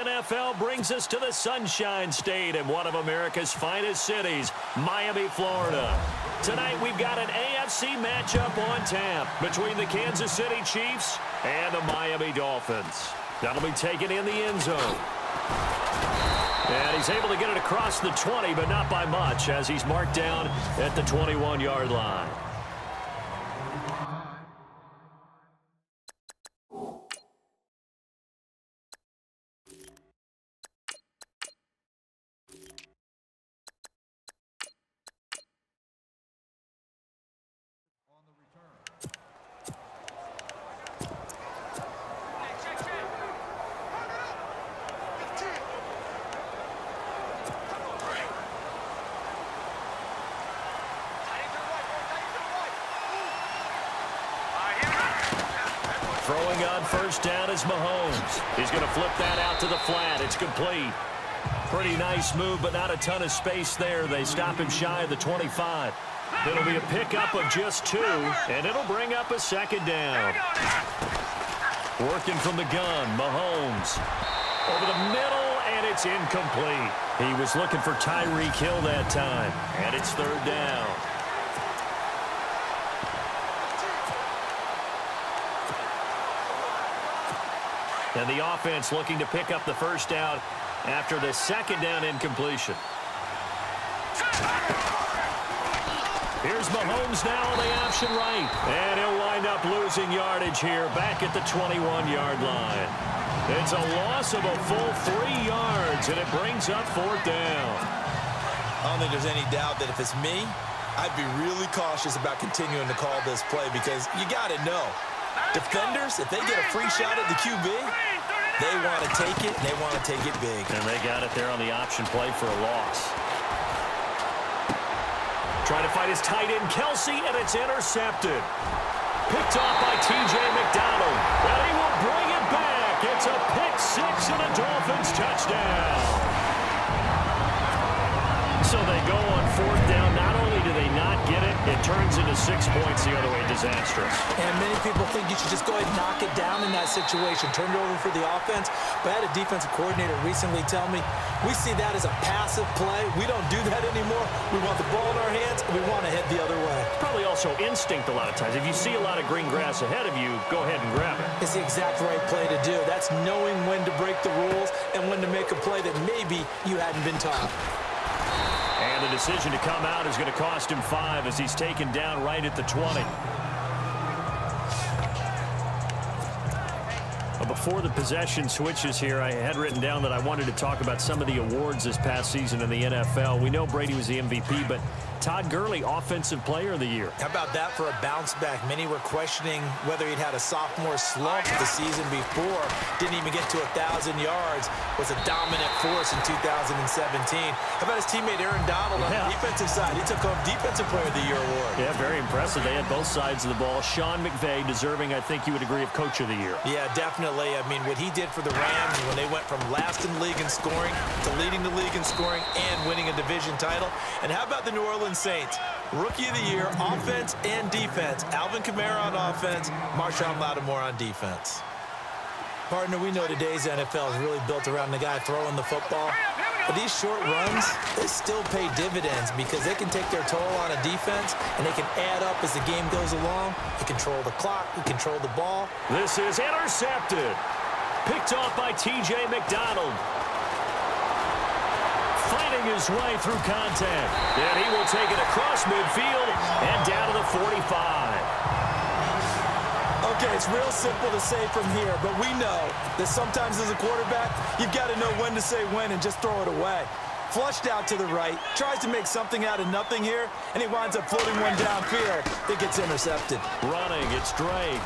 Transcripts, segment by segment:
NFL brings us to the Sunshine State in one of America's finest cities, Miami, Florida. Tonight we've got an AFC matchup on tap between the Kansas City Chiefs and the Miami Dolphins. That'll be taken in the end zone. And he's able to get it across the 20, but not by much, as he's marked down at the 21-yard line. Throwing on first down is Mahomes. He's going to flip that out to the flat. It's complete. Pretty nice move, but not a ton of space there. They stop him shy of the 25. It'll be a pickup of just 2, and it'll bring up a second down. Working from the gun, Mahomes. Over the middle, and it's incomplete. He was looking for Tyreek Hill that time, and it's third down. And the offense looking to pick up the first down after the second down incompletion. Here's Mahomes now on the option right. And he'll wind up losing yardage here back at the 21-yard line. It's a loss of a full 3 yards, and it brings up fourth down. I don't think there's any doubt that if it's me, I'd be really cautious about continuing to call this play because you got to know. Defenders, if they get a free shot at the QB, they want to take it, and they want to take it big. And they got it there on the option play for a loss. Trying to fight his tight end, Kelsey, and it's intercepted. Picked off by T.J. McDonald. And he will bring it back. It's a pick 6 and a Dolphins touchdown. So they go on fourth down. Not only do they not get it, it turns into 6 points the other way. Disastrous. And many people think you should just go ahead and knock it down in that situation. Turn it over for the offense. But I had a defensive coordinator recently tell me, we see that as a passive play. We don't do that anymore. We want the ball in our hands, and we want to head the other way. Probably also instinct a lot of times. If you see a lot of green grass ahead of you, go ahead and grab it. It's the exact right play to do. That's knowing when to break the rules and when to make a play that maybe you hadn't been taught. And the decision to come out is going to cost him 5 as he's taken down right at the 20. Before the possession switches here, I had written down that I wanted to talk about some of the awards this past season in the NFL. We know Brady was the MVP, but Todd Gurley, Offensive Player of the Year. How about that for a bounce back? Many were questioning whether he'd had a sophomore slump the season before. Didn't even get to 1,000 yards. Was a dominant force in 2017. How about his teammate Aaron Donald on the defensive side? He took home Defensive Player of the Year award. Yeah, very impressive. They had both sides of the ball. Sean McVay deserving, I think you would agree, of Coach of the Year. Yeah, definitely. I mean, what he did for the Rams when they went from last in the league in scoring to leading the league in scoring and winning a division title. And how about the New Orleans Saints? Rookie of the Year, offense and defense. Alvin Kamara on offense, Marshawn Lattimore on defense. Partner, we know today's NFL is really built around the guy throwing the football. But these short runs, they still pay dividends because they can take their toll on a defense and they can add up as the game goes along. They control the clock, they control the ball. This is intercepted. Picked off by T.J. McDonald. Fighting his way through contact. And he will take it across midfield and down to the 45. Okay, it's real simple to say from here, but we know that sometimes as a quarterback, you've got to know when to say when and just throw it away. Flushed out to the right, tries to make something out of nothing here, and he winds up floating one downfield that gets intercepted. Running, it's Drake.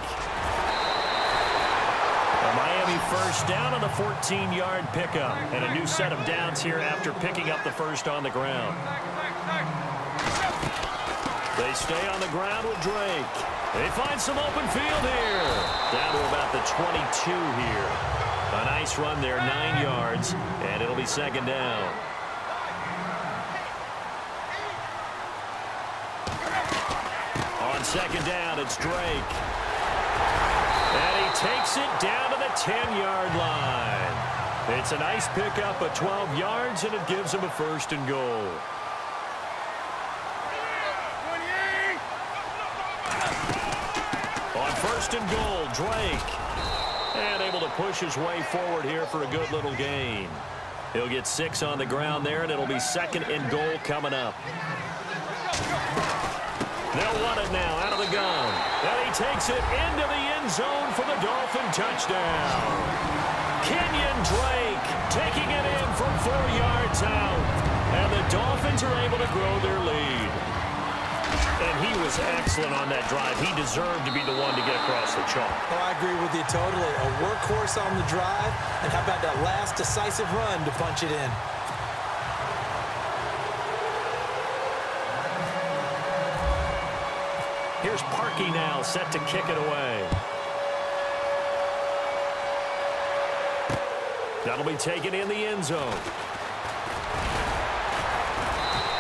A Miami first down on the 14-yard pickup, and a new set of downs here after picking up the first on the ground. They stay on the ground with Drake. They find some open field here. Down to about the 22 here. A nice run there, 9 yards, and it'll be second down. On second down, it's Drake. And he takes it down to the 10-yard line. It's a nice pickup of 12 yards, and it gives him a 1st and goal. On 1st and goal, Drake. And able to push his way forward here for a good little gain. He'll get 6 on the ground there, and it'll be 2nd and goal coming up. They'll run it now out of the gun. And he takes it into the end zone for the Dolphin touchdown. Kenyon Drake taking it in from 4 yards out. And the Dolphins are able to grow their lead. And he was excellent on that drive. He deserved to be the one to get across the chalk. Oh, I agree with you totally. A workhorse on the drive. And how about that last decisive run to punch it in? Here's Parkey now, set to kick it away. That'll be taken in the end zone.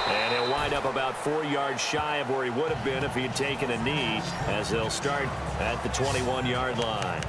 And he'll wind up about 4 yards shy of where he would have been if he had taken a knee, as they'll start at the 21-yard line.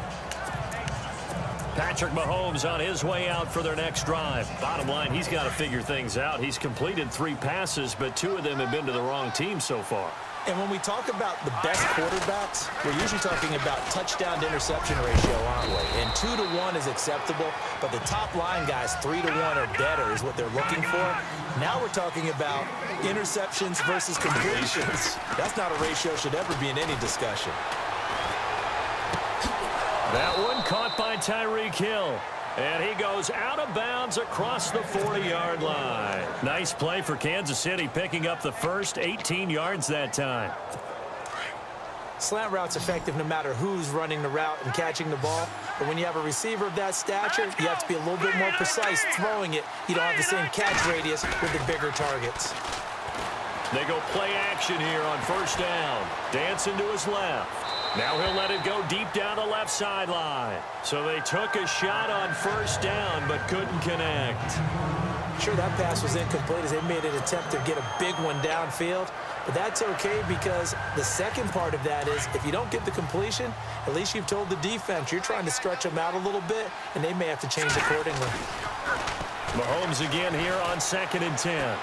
Patrick Mahomes on his way out for their next drive. Bottom line, he's got to figure things out. He's completed 3 passes, but 2 of them have been to the wrong team so far. And when we talk about the best quarterbacks, we're usually talking about touchdown to interception ratio, aren't we? And 2 to 1 is acceptable, but the top line guys, 3 to 1 or better is what they're looking for. Now we're talking about interceptions versus completions. That's not a ratio should ever be in any discussion. That one caught by Tyreek Hill. And he goes out of bounds across the 40-yard line. Nice play for Kansas City, picking up the first 18 yards that time. Slant route's effective no matter who's running the route and catching the ball. But when you have a receiver of that stature, you have to be a little bit more precise throwing it. You don't have the same catch radius with the bigger targets. They go play action here on 1st down. Dancing to his left. Now he'll let it go deep down the left sideline. So they took a shot on 1st down, but couldn't connect. Sure, that pass was incomplete as they made an attempt to get a big one downfield. But that's okay because the second part of that is if you don't get the completion, at least you've told the defense you're trying to stretch them out a little bit, and they may have to change accordingly. Mahomes again here on 2nd and 10.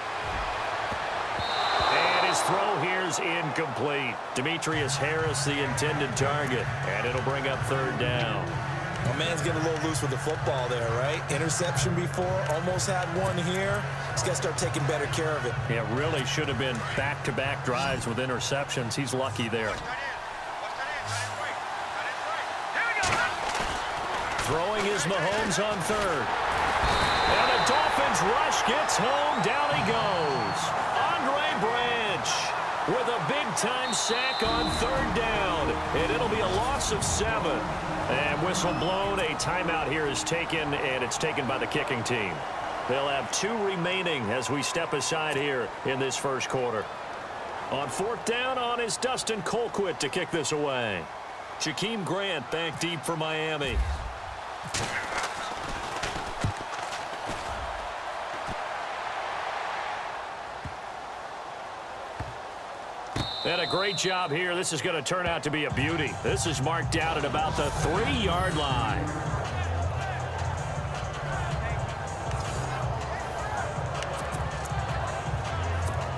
His throw here's incomplete. Demetrius Harris, the intended target, and it'll bring up 3rd down. My man's getting a little loose with the football there, right? Interception before, almost had one here. He's got to start taking better care of it. Yeah, really should have been back-to-back drives with interceptions. He's lucky there. Throwing is Mahomes on 3rd. And the Dolphins rush gets home. Down he goes. With a big-time sack on 3rd down. And it'll be a loss of 7. And whistle blown. A timeout here is taken, and it's taken by the kicking team. They'll have 2 remaining as we step aside here in this 1st quarter. On 4th down on is Dustin Colquitt to kick this away. Jakeem Grant back deep for Miami. And a great job here. This is going to turn out to be a beauty. This is marked out at about the 3-yard line.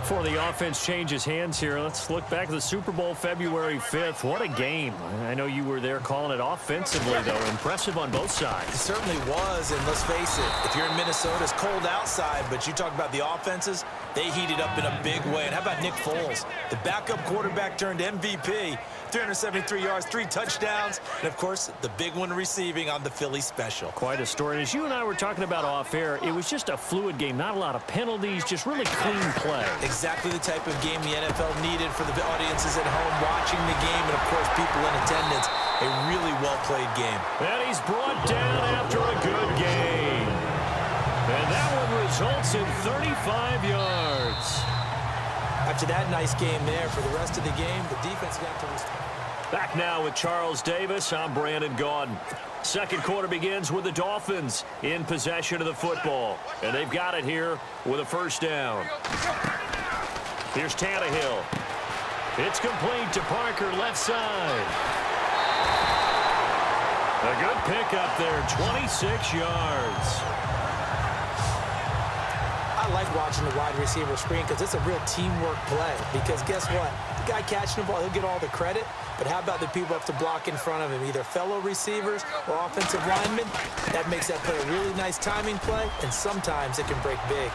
Before the offense changes hands here, let's look back at the Super Bowl February 5th. What a game. I know you were there calling it offensively, though. Impressive on both sides. It certainly was, and let's face it, if you're in Minnesota, it's cold outside, but you talk about the offenses, they heated up in a big way. And how about Nick Foles? The backup quarterback turned MVP, 373 yards, 3 touchdowns, and, of course, the big one receiving on the Philly special. Quite a story. As you and I were talking about off-air, it was just a fluid game. Not a lot of penalties, just really clean play. Exactly the type of game the NFL needed for the audiences at home watching the game and, of course, people in attendance. A really well-played game. And he's brought down after a good game. And that one results in 35 yards. After that nice game there, for the rest of the game, the defense got to respond. Back now with Charles Davis. I'm Brandon Gaudin. Second quarter begins with the Dolphins in possession of the football. And they've got it here with a 1st down. Here's Tannehill. It's complete to Parker, left side. A good pickup there, 26 yards. I like watching the wide receiver screen because it's a real teamwork play. Because guess what? The guy catching the ball, he'll get all the credit. But how about the people have to block in front of him, either fellow receivers or offensive linemen? That makes that play a really nice timing play, and sometimes it can break big.